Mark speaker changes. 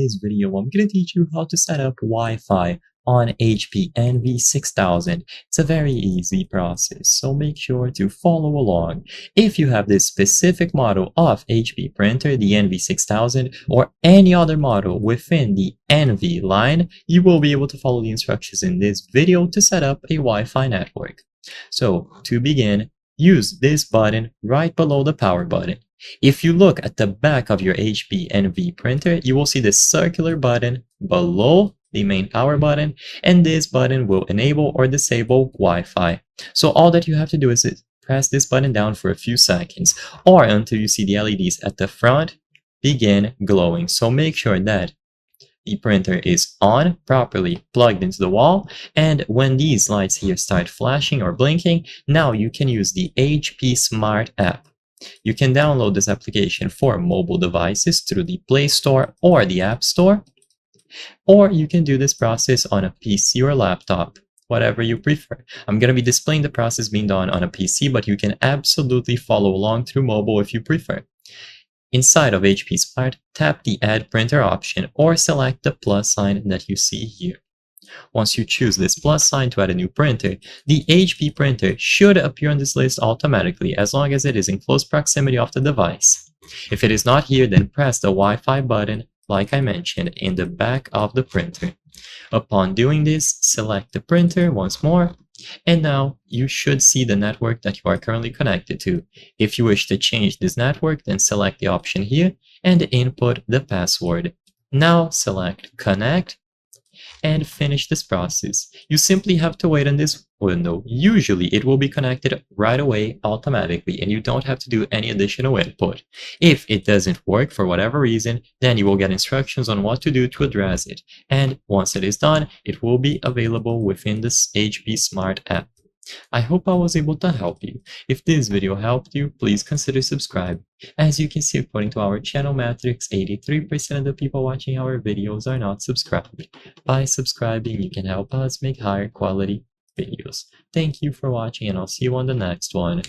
Speaker 1: this video, I'm going to teach you how to set up Wi-Fi on HP NV6000. It's a very easy process, so make sure to follow along. If you have this specific model of HP printer, the NV6000, or any other model within the NV line, you will be able to follow the instructions in this video to set up a Wi-Fi network. So, to begin, use this button right below the power button. If you look at the back of your HP NV printer, you will see this circular button below the main power button, and this button will enable or disable Wi-Fi. So all that you have to do is press this button down for a few seconds, or until you see the LEDs at the front begin glowing. So make sure that the printer is on, properly plugged into the wall, and when these lights here start flashing or blinking, now you can use the HP Smart app. You can download this application for mobile devices through the Play Store or the App Store, or you can do this process on a PC or laptop, whatever you prefer. I'm going to be displaying the process being done on a PC, but you can absolutely follow along through mobile if you prefer. Inside of HP Smart, tap the Add Printer option or select the plus sign that you see here. Once you choose this plus sign to add a new printer, the HP printer should appear on this list automatically as long as it is in close proximity of the device. If it is not here, then press the Wi-Fi button like I mentioned in the back of the printer. Upon doing this, select the printer once more, and now you should see the network that you are currently connected to. If you wish to change this network, then select the option here and input the password. Now select Connect and finish this process. You simply have to wait on this window. Usually it will be connected right away automatically and you don't have to do any additional input. If it doesn't work for whatever reason, then you will get instructions on what to do to address it. And once it is done, it will be available within this HP Smart app. I hope I was able to help you. If this video helped you, please consider subscribing. As you can see, according to our channel metrics, 83% of the people watching our videos are not subscribed. By subscribing, you can help us make higher quality videos. Thank you for watching, and I'll see you on the next one.